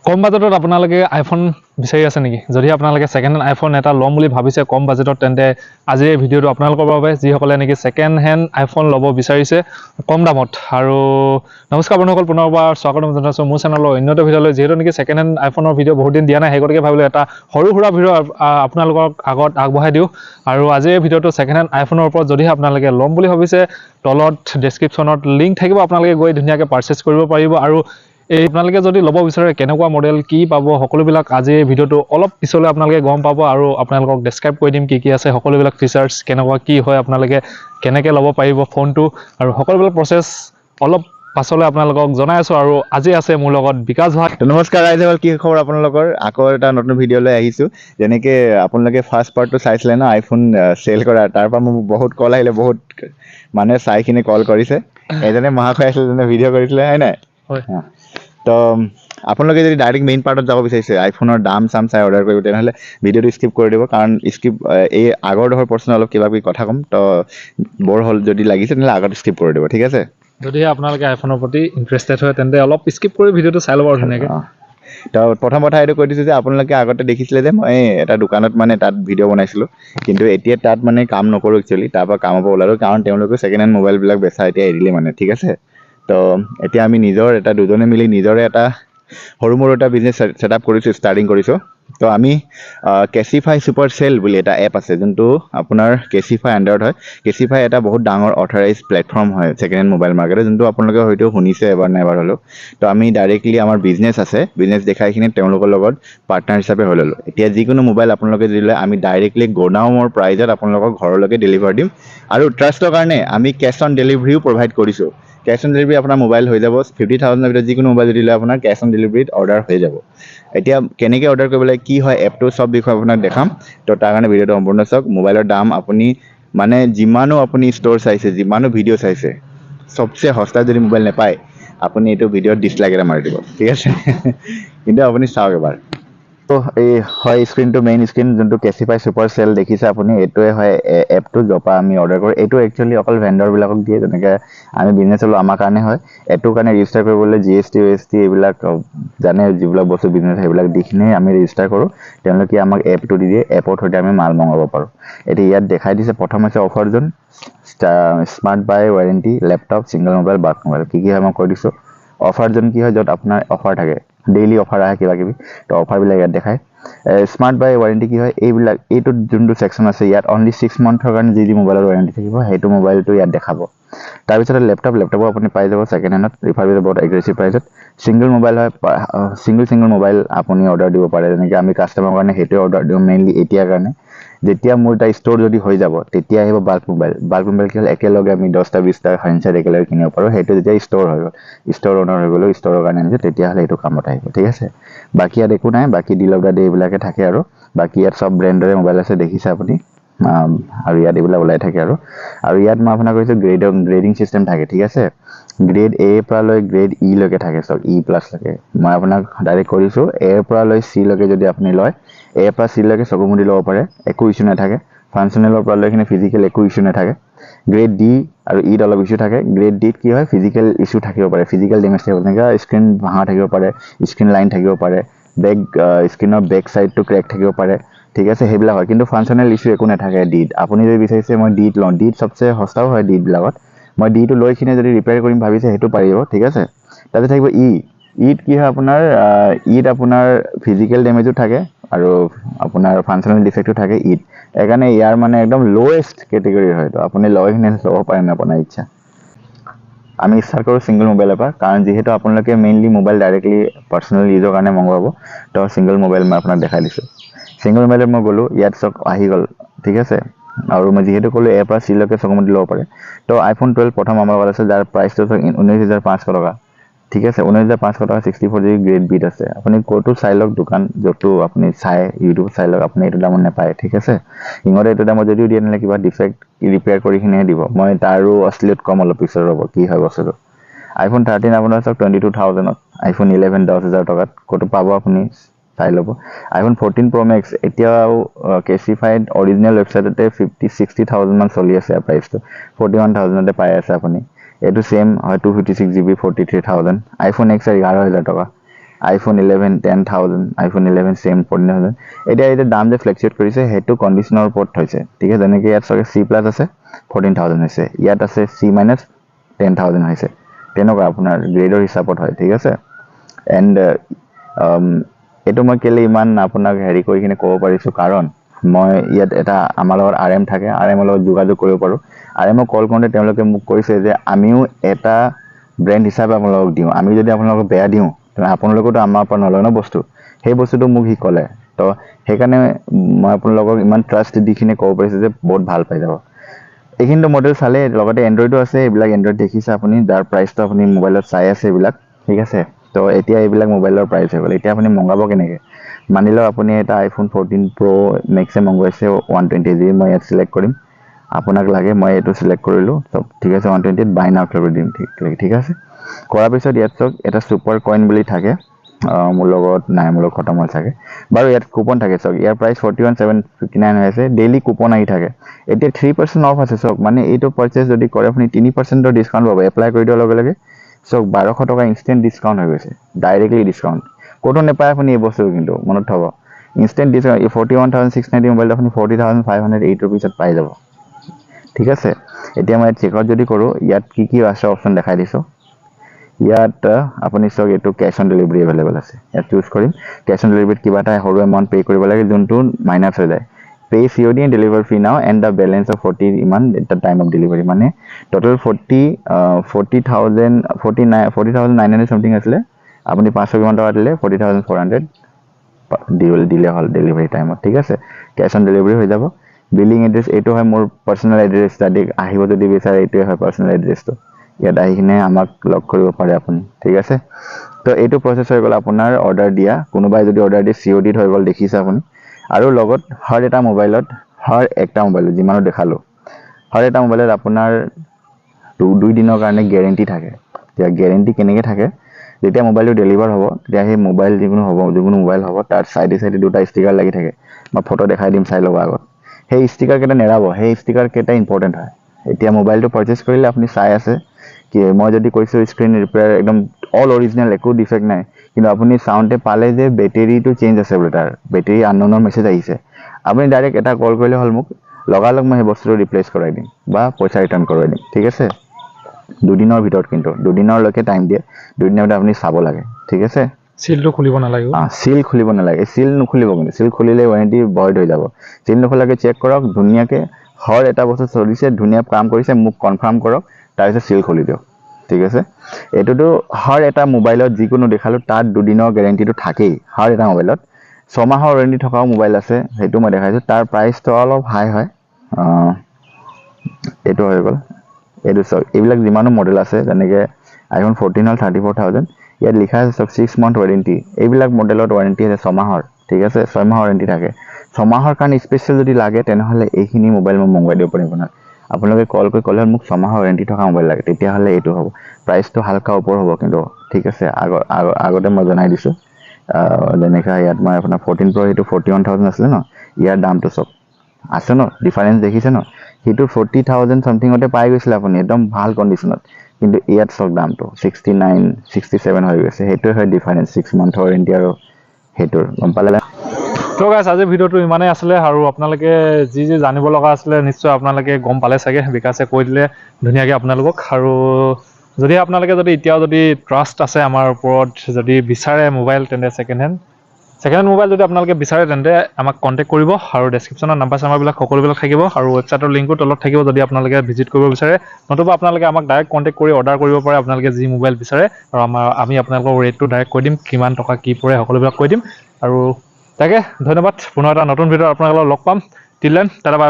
কম বাজেটত আপোনালোকে আইফোন বিচাৰি আছে নেকি? যদি আপোনালোকে ছেকেণ্ড হেণ্ড আইফোন এটা ল'ম বুলি ভাবিছে কম বাজেটত, তেন্তে আজিৰ এই ভিডিঅ'টো আপোনালোকৰ বাবে, যিসকলে নেকি ছেকেণ্ড হেণ্ড আইফোন ল'ব বিচাৰিছে কম দামত। আৰু নমস্কাৰ বন্ধুসকল, পুনৰবাৰ স্বাগতম জনাইছোঁ মোৰ চেনেলৰ অন্যটো ভিডিঅ'লৈ। যিহেতু নেকি ছেকেণ্ড হেণ্ড আইফোনৰ ভিডিঅ' বহুত দিন দিয়া নাই, সেই গতিকে ভাবিলোঁ এটা সৰু সুৰা ভিডিঅ' আপোনালোকৰ আগত আগবঢ়াই দিওঁ। আৰু আজিৰ এই ভিডিঅ'টো ছেকেণ্ড হেণ্ড আইফোনৰ ওপৰত। যদিহে আপোনালোকে ল'ম বুলি ভাবিছে, তলত ডেছক্ৰিপশ্যনত লিংক থাকিব, আপোনালোকে গৈ ধুনীয়াকৈ পাৰচেছ কৰিব পাৰিব। আৰু আপোনালোকে যদি ল'ব বিচাৰে কেনেকুৱা মডেল কি পাব, সকলোবিলাক আজি এই ভিডিঅ'টো অলপ পিছলৈ আপোনালোকে গম পাব। আৰু আপোনালোকক ডেছক্ৰাইব কৰি দিম কি আছে, সকলোবিলাক ফিচাৰ্ছ কেনেকুৱা কি হয়, আপোনালোকে কেনেকৈ ল'ব পাৰিব ফোনটো, আৰু সকলোবিলাক প্ৰচেছ অলপ পাছলৈ আপোনালোকক জনাই আছোঁ। আৰু আজি আছে মোৰ লগত বিকাশ ভাই। নমস্কাৰ ৰাইজসকল, কি খবৰ আপোনালোকৰ? আকৌ এটা নতুন ভিডিঅ'লৈ আহিছোঁ। যেনেকৈ আপোনালোকে ফাৰ্ষ্ট পাৰ্টটো চাইছিলে ন, আইফোন চেল কৰা, তাৰ পৰা মোক বহুত কল আহিলে, বহুত মানুহে চাইখিনি কল কৰিছে। এজনে মহাশয় আছিলে, যোনে ভিডিঅ' কৰিছিলে, হয় নাই? হয়। তো আপোনালোকে যদি ডাইৰেক্ট মেইন পাৰ্টত যাব বিচাৰিছে, আইফোনৰ দাম চাম চাই অৰ্ডাৰ কৰিব, তেনেহ'লে ভিডিঅ'টো স্কিপ কৰি দিব। কাৰণ এই আগৰ ডোখৰ প্ৰশ্ন অলপ কিবা কিবি কথা ক'ম, তো বৰ হ'ল যদি লাগিছে তেনেহ'লে আগত স্কিপ কৰি দিব, ঠিক আছে? যদিহে আপোনালোকে আইফোনৰ প্ৰতি ইণ্টাৰেষ্টেড হয়, তেন্তে অলপ স্কিপ কৰি ভিডিঅ'টো চাই ল'ব আৰু ধুনীয়াকৈ। তো প্ৰথম কথা এইটো কৈ দিছোঁ যে আপোনালোকে আগতে দেখিছিলে যে মই এটা দোকানত মানে তাত ভিডিঅ' বনাইছিলোঁ, কিন্তু এতিয়া তাত মানে কাম নকৰোঁ একচুৱেলি। তাৰ পৰা কামৰ পৰা ওলালোঁ, কাৰণ তেওঁলোকে ছেকেণ্ড হেণ্ড মোবাইলবিলাক বেচা এতিয়া এৰিলে মানে, ঠিক আছে? তো এতিয়া আমি দুজনে মিলি নিজৰে এটা সৰু মৰু এটা বিজনেছ ছেটআপ কৰিছোঁ, ষ্টাৰ্টিং কৰিছোঁ। তো আমি কেচিফাই ছুপাৰ চেল বুলি এটা এপ আছে, যোনটো আপোনাৰ কেচিফাই আণ্ডাৰত হয়। কেচিফাই এটা বহুত ডাঙৰ অথৰাইজ প্লেটফৰ্ম হয় ছেকেণ্ড হেণ্ড মোবাইল মাৰ্কেটত, যোনটো আপোনালোকে হয়তো শুনিছে এবাৰ নাই এবাৰ হ'লেও। তো আমি ডাইৰেক্টলি আমাৰ বিজনেছ আছে, বিজনেছ দেখাইখিনি তেওঁলোকৰ লগত পাৰ্টনাৰ হিচাপে হৈ ল'লোঁ। এতিয়া যিকোনো মোবাইল আপোনালোকে দিলে আমি ডাইৰেক্টলি গোডাউনৰ প্ৰাইজত আপোনালোকৰ ঘৰলৈকে ডেলিভাৰ দিম। আৰু ট্ৰাষ্টৰ কাৰণে আমি কেছ অন ডেলিভাৰীও প্ৰভাইড কৰিছোঁ। কেছ অন ডেলিভাৰী আপোনাৰ মোবাইল হৈ যাব, 50,000ৰ ভিতৰত যিকোনো মোবাইল দিলে আপোনাৰ কেছ অন ডেলিভাৰীত অৰ্ডাৰ হৈ যাব। এতিয়া কেনেকৈ অৰ্ডাৰ কৰিব লাগে, কি হয় এপটো, চব বিষয়ে আপোনাক দেখাম। তো তাৰ কাৰণে ভিডিঅ'টো সম্পূৰ্ণ চাওক। মোবাইলৰ দাম আপুনি মানে যিমানো আপুনি ষ্ট'ৰ চাইছে, যিমানো ভিডিঅ' চাইছে, চবচে সস্তা যদি মোবাইল নাপায়, আপুনি এইটো ভিডিঅ'ত ডিছলাইক এটা মাৰি দিব, ঠিক আছে? কিন্তু আপুনি চাওক এবাৰ। তো এই হয় স্ক্ৰীনটো, মেইন স্ক্ৰীন যোনটো কেচিফাই ছুপাৰ চেল দেখিছে আপুনি, এইটোৱে হয় এপটো, য'ৰ পৰা আমি অৰ্ডাৰ কৰোঁ। এইটো একচুৱেলি অকল ভেণ্ডৰবিলাকক দিয়ে, যেনেকৈ আমি বিজনেছ হ'লোঁ আমাৰ কাৰণে হয়। এইটোৰ কাৰণে ৰেজিষ্টাৰ কৰিবলৈ GST এইবিলাক জানে, যিবিলাক বস্তু বিজনেছ সেইবিলাক দিখিনি আমি ৰেজিষ্টাৰ কৰোঁ। তেওঁলোকে আমাক এপটো দি দিয়ে, এপৰ থ্ৰুতে আমি মাল মঙাব পাৰোঁ। এতিয়া ইয়াত দেখাই দিছে, প্ৰথম হৈছে offer zone, smart buy warranty, laptop, single mobile, bulk mobile. কি হয় মই কৈ দিছোঁ। অফাৰ জোন কি হয়, য'ত আপোনাৰ অফাৰ থাকে, ডেইলি অফাৰ আহে কিবা কিবি, তো অফাৰবিলাক ইয়াত দেখায়। স্মাৰ্ট বাই ৱাৰেণ্টি কি হয়, এইটোত যোনটো ছেকশ্যন আছে, ইয়াত অনলি 6 মান্থৰ কাৰণে যি মোবাইলৰ ৱাৰেণ্টি থাকিব, সেইটো মোবাইলটো ইয়াত দেখাব। তাৰপিছতে লেপটপো আপুনি পাই যাব ছেকেণ্ড হেণ্ডত, ৰিফাৰবিল বহুত এগ্ৰেছিভ প্ৰাইচত। ছিংগল মোবাইল হয়, ছিংগল মোবাইল আপুনি অৰ্ডাৰ দিব পাৰে। যেনেকৈ আমি কাষ্টমাৰৰ কাৰণে সেইটোৱে অৰ্ডাৰ দিওঁ মেইনলি এতিয়াৰ কাৰণে। যেতিয়া মোৰ এটা ষ্ট'ৰ যদি হৈ যাব, তেতিয়া আহিব বাল্ক মোবাইল। বাল্ক মোবাইল কি হ'ল, একেলগে আমি 10টা 20টা ফাৰ্নিচাৰ একেলগে কিনিব পাৰোঁ। সেইটো যেতিয়া ষ্ট'ৰ হৈ গ'ল, ষ্ট'ৰ অনাৰ হৈ গ'লো, ষ্ট'ৰৰ কাৰণে আনিছোঁ, তেতিয়াহ'লে এইটো কামত আহিব, ঠিক আছে? বাকী ইয়াত একো নাই, বাকী ডিল অফ দ্য ডে এইবিলাকে থাকে। আৰু বাকী ইয়াত চব ব্ৰেণ্ডৰে মোবাইল আছে, দেখিছে আপুনি। আৰু ইয়াত এইবিলাক ওলাই থাকে। আৰু ইয়াত মই আপোনাক কৈছোঁ গ্ৰেডিং চিষ্টেম থাকে, ঠিক আছে? গ্ৰেড এৰ পৰা লৈ গ্ৰেড ই লৈকে থাকে, চব E+ লৈকে। মই আপোনাক ডাইৰেক্ট কৰিছোঁ, এৰ পৰা লৈ চি লৈকে যদি আপুনি লয়, এৰ পৰা চি লৈকে চকু মুদি ল'ব পাৰে, একো ইছ্যু নাথাকে। ফাংচনেলৰ পৰা লৈখিনি ফিজিকেল একো ইছ্যু নাথাকে। গ্ৰেড ডি আৰু ইত অলপ ইছ্যু থাকে। গ্ৰেড ডিত কি হয়, ফিজিকেল ইছ্যু থাকিব পাৰে, ফিজিকেল ডেমেজ থাকিব, যেনেকৈ স্ক্ৰীন ভাঙা থাকিব পাৰে, স্ক্ৰীন লাইন থাকিব পাৰে, স্ক্ৰীনৰ বেক ছাইডটো ক্ৰেক থাকিব পাৰে, ঠিক আছে? সেইবিলাক হয়। কিন্তু ফাংচনেল ইছ্যু একো নাথাকে ডিত। আপুনি যদি বিচাৰিছে মই ডিত লওঁ, ডিত চবচে সস্তাও হয় ডিতবিলাকত, মই ডিটো লৈ কিনে যদি ৰিপেয়াৰ কৰিম ভাবিছে, সেইটো পাৰিব, ঠিক আছে? তাৰপিছত থাকিব ইত কি হয় আপোনাৰ, ইত আপোনাৰ ফিজিকেল ডেমেজো থাকে আৰু আপোনাৰ ফাংচনেল ডিফেক্টো থাকে ইত। সেইকাৰণে ইয়াৰ মানে একদম ল'ৱেষ্ট কেটেগৰী হয়। তো আপুনি লৈ কিনে ল'ব পাৰিম আপোনাৰ ইচ্ছা। আমি ষ্টাৰ্ট কৰোঁ ছিংগল মোবাইলৰ পৰা, কাৰণ যিহেতু আপোনালোকে মেইনলি মোবাইল ডাইৰেক্টলি পাৰ্চনেল ইউজৰ কাৰণে মংগাব, তো ছিংগল মোবাইল মই আপোনাক দেখাই দিছোঁ। ছিংগল মোবাইলত মই গ'লোঁ, ইয়াত চব আহি গ'ল, ঠিক আছে? আৰু মই যিহেতু ক'লোঁ এৰ পৰা চি লৈকে চকুমুদি ল'ব পাৰে। তো iPhone 12 প্ৰথম আমাৰ লগত আছে, যাৰ প্ৰাইচটো 19,500 টকা, ঠিক আছে? 19,500 টকা 64GB গ্ৰেড বিট আছে। আপুনি ক'তো চাই লওক, দোকান য'তো আপুনি চাই, ইউটিউবত চাই লওক, আপুনি এইটো দামত নাপায়, ঠিক আছে? সিহঁতে এইটো দামত যদিও দিয়ে, তেনেহ'লে কিবা ডিফেক্ট ৰিপেয়াৰ কৰি কিনিহে দিব। মই তাৰো অশ্লীলত কম অলপ পিছত, ৰ'ব কি হয় বস্তুটো। iPhone 13 আপোনাৰ চাওক 22,000ত, iPhone 11 10,000 টকাত ক'তো পাব, আপুনি চাই ল'ব। iPhone 14 Pro Max এতিয়াও কেচিফাইড অৰিজিনেল ৱেবছাইটতে 50-60,000 মান চলি আছে প্ৰাইচটো, 41,000তে পাই আছে আপুনি। এইটো ছেম হয় 256GB 43,000। iPhone XR 11,000 টকা। আইফোন 11 10,000 আইফোন 11 চেম 14,000 এতিয়া দাম যে ফ্লেকচুৱেট কৰিছে সেইটো কণ্ডিশ্যনৰ ওপৰত হৈছে ঠিক আছে যেনেকৈ ইয়াত চাগে C+ আছে 14,000 হৈছে ইয়াত আছে C- 10,000 হৈছে তেনেকুৱা আপোনাৰ গ্ৰেডৰ হিচাপত হয় ঠিক আছে এণ্ড এইটো মই কেলে ইমান আপোনাক হেৰি কৰি কিনে ক'ব পাৰিছোঁ কাৰণ মই ইয়াত এটা আমাৰ লগত RM থাকে RM লগত যোগাযোগ কৰিব পাৰোঁ RM কল কৰোঁতে তেওঁলোকে মোক কৈছে যে আমিও এটা ব্ৰেণ্ড হিচাপে আপোনালোকক দিওঁ আমি যদি আপোনালোকক বেয়া দিওঁ তেনে আপোনালোকেতো আমাৰ পৰা নলয় ন বস্তু সেই বস্তুটো মোক সি ক'লে তো সেইকাৰণে মই আপোনালোকক ইমান ট্ৰাষ্ট দি কিনে ক'ব পাৰিছোঁ যে বহুত ভাল পাই যাব এইখিনিতো মডেল চালে লগতে এণ্ড্ৰইডো আছে এইবিলাক এণ্ড্ৰইড দেখিছে আপুনি যাৰ প্ৰাইচটো আপুনি মোবাইলত চাই আছে এইবিলাক ঠিক আছে তো এতিয়া এইবিলাক মোবাইলৰ প্ৰাইচ হৈ গ'ল এতিয়া আপুনি মংগাব কেনেকৈ মানি লওক আপুনি এটা আইফোন 14 Pro মেক্সে মংগাইছে 120 GB মই ইয়াত চিলেক্ট কৰিম আপোনাক লাগে মই এইটো চিলেক্ট কৰিলোঁ চব ঠিক আছে 120 বাই নাও কৰি দিম ঠিক আছে কৰাৰ পিছত ইয়াত চাওক এটা ছুপাৰ কইন বুলি থাকে মোৰ লগত নাই মোৰ লগত খতম হ'ল চাগে বাৰু ইয়াত কুপন থাকে চাওক ইয়াৰ প্ৰাইচ 41,759 হৈ আছে ডেইলি কুপন আহি থাকে এতিয়া 3% অফ আছে চাওক মানে এইটো পাৰচেজ যদি কৰে আপুনি 3% ডিছকাউণ্ট পাব এপ্লাই কৰি দিয়াৰ লগে লগে চাওক 1200 টকা ইনষ্টেণ্ট ডিছকাউণ্ট হৈ গৈছে ডাইৰেক্টলি ডিছকাউণ্ট ক'তো নাপায় আপুনি এই বস্তু কিন্তু মনত থ'ব ইনষ্টেণ্ট ডিছকাউণ্ট 41,690 মোবাইলটো আপুনি 40,508 ৰুপিছত পাই যাব ঠিক আছে এতিয়া মই চেকআউট যদি কৰোঁ ইয়াত কি আছে অপশ্যন দেখাই দিছোঁ ইয়াত আপুনি চাওক এইটো কেছ অন ডেলিভাৰী এভেইলেবল আছে ইয়াত চুজ কৰিম কেছ অন ডেলিভাৰীত কিবা এটা সৰু এমাউণ্ট পে' কৰিব লাগে যোনটো মাইনাছ হৈ যায় pay COD and deliver free নাও এণ্ড দ্য বেলেঞ্চ অফ 40 ইমান দ্য টাইম অফ ডেলিভাৰী মানে টোটেল 40,900 চামথিং আছিলে আপুনি 500 কিমান টকা দিলে 40,400 দিলে হ'ল ডেলিভাৰী টাইমত ঠিক আছে কেছ অন ডেলিভাৰী হৈ যাব বিলিং এড্ৰেছ এইটো হয় মোৰ পাৰ্চনেল এড্ৰেছ যদি আহিব যদি বিচাৰে এইটোৱে হয় পাৰ্চনেল এড্ৰেছটো ইয়াত আহি কিনে আমাক লগ কৰিব পাৰে আপুনি ঠিক আছে তো এইটো প্ৰচেছ হৈ গ'ল আপোনাৰ অৰ্ডাৰ দিয়া কোনোবাই যদি অৰ্ডাৰ দিয়ে CODত হৈ গ'ল দেখিছে আপুনি আৰু লগত হৰ এটা মোবাইলত যিমানো দেখালোঁ হৰ এটা মোবাইলত আপোনাৰ 2 দিনৰ কাৰণে গেৰেণ্টি থাকে এতিয়া গেৰেণ্টি কেনেকৈ থাকে যেতিয়া মোবাইলটো ডেলিভাৰ হ'ব তেতিয়া সেই মোবাইল যিকোনো মোবাইল হ'ব তাৰ চাইডে দুটা ষ্টিকাৰ লাগি থাকে মই ফটো দেখাই দিম চাই ল'ব আগত সেই ষ্টিকাৰকেইটা নেৰাব সেই ষ্টিকাৰকেইটা ইম্পৰ্টেণ্ট হয় এতিয়া মোবাইলটো পাৰচেছ কৰিলে আপুনি চাই আছে কি মই যদি কৈছোঁ স্ক্ৰীণ ৰিপেয়াৰ একদম অল অৰিজিনেল একো ডিফেক্ট নাই কিন্তু আপুনি চাওঁতে পালে যে বেটেৰীটো চেঞ্জ আছে বোলে তাৰ বেটেৰী আননোনৰ মেছেজ আহিছে আপুনি ডাইৰেক্ট এটা কল কৰিলে হ'ল মোক লগালগ মই সেই বস্তুটো ৰিপ্লেচ কৰাই দিম বা পইচা ৰিটাৰ্ণ কৰাই দিম ঠিক আছে 2 দিনৰ ভিতৰত কিন্তু 2 দিনলৈকে টাইম দিয়ে 2 দিনৰ ভিতৰত আপুনি চাব লাগে ঠিক আছে চিলটো খুলিব নালাগে চিল খুলিব নালাগে চিল নুখুলিব কিন্তু চিল খুলিলে ৱাৰেণ্টি ভইড হৈ যাব চিল নোখোলাকৈ চেক কৰক ধুনীয়াকৈ হৰ এটা বস্তু চলিছে ধুনীয়া কাম কৰিছে মোক কনফাৰ্ম কৰক তাৰপিছত চিল খুলি দিয়ক ঠিক আছে এইটোতো হৰ এটা মোবাইলত যিকোনো দেখালোঁ তাত 2 দিনৰ গেৰেণ্টিটো থাকেই হৰ এটা মোবাইলত 6 মাহৰ ৱাৰেণ্টি থকাও মোবাইল আছে সেইটো মই দেখাইছোঁ তাৰ প্ৰাইচটো অলপ হাই হয় এইটো হৈ গ'ল এইটো চাওক এইবিলাক যিমানো মডেল আছে যেনেকৈ আইফোন 14 হ'ল 34,000 ইয়াত লিখা আছে চাওক 6 মান্থ ৱাৰেণ্টি এইবিলাক মডেলত ৱাৰেণ্টি আছে 6 মাহৰ ঠিক আছে 6 মাহৰ ৱাৰেণ্টি থাকে 6 মাহৰ কাৰণে স্পেচিয়েল যদি লাগে তেনেহ'লে এইখিনি মোবাইল মই মংগাই দিব পাৰিম আপোনালোকে কল কৰি ক'লে মোক 6 মাহৰ ৱাৰেণ্টি থকা মোবাইল লাগে তেতিয়াহ'লে এইটো হ'ব প্ৰাইচটো হালকা ওপৰ হ'ব কিন্তু ঠিক আছে আগতে মই জনাই দিছোঁ যেনেকৈ ইয়াত মই আপোনাৰ 14 Pro সেইটো 41,000 আছিলে ন ইয়াৰ দামটো চাওক আছে ন ডিফাৰেঞ্চ দেখিছে ন সেইটো 40,000 চামথিঙতে পাই গৈছিলে আপুনি একদম ভাল কণ্ডিশ্যনত কিন্তু ইয়াত চাওক দামটো 69 67 হৈ গৈছে সেইটোৱে হয় ডিফাৰেঞ্চ 6 মান্থৰ ৱাৰেণ্টি আৰু সেইটোৰ গম পালে তো গাইছ আজিৰ ভিডিঅ'টো ইমানেই আছিলে আৰু আপোনালোকে যি জানিব লগা আছিলে নিশ্চয় আপোনালোকে গম পালে চাগে বিকাশে কৈ দিলে ধুনীয়াকৈ আপোনালোকক আৰু যদি আপোনালোকে এতিয়াও ট্ৰাষ্ট আছে আমাৰ ওপৰত যদি বিচাৰে মোবাইল তেন্তে ছেকেণ্ড হেণ্ড মোবাইল যদি আপোনালোকে বিচাৰে তেন্তে আমাক কণ্টেক্ট কৰিব আৰু ডেছক্ৰিপশ্যনত নাম্বাৰ চাম্বাৰবিলাক সকলোবিলাক থাকিব আৰু ৱেবছাইটৰ লিংকো তলত থাকিব যদি আপোনালোকে ভিজিট কৰিব বিচাৰে নতুবা আপোনালোকে আমাক ডাইৰেক্ট কণ্টেক্ট কৰি অৰ্ডাৰ কৰিব পাৰে আপোনালোকে যি মোবাইল বিচাৰে আৰু আমি আপোনালোকৰ ৰেটটো ডাইৰেক্ট কৈ দিম কিমান টকা কি পৰে সকলোবিলাক কৈ দিম আৰু তাকে ধন্যবাদ পুনৰ এটা নতুন ভিডিঅ'ত আপোনালোকক লগ পাম টিল দেন টাটা বাই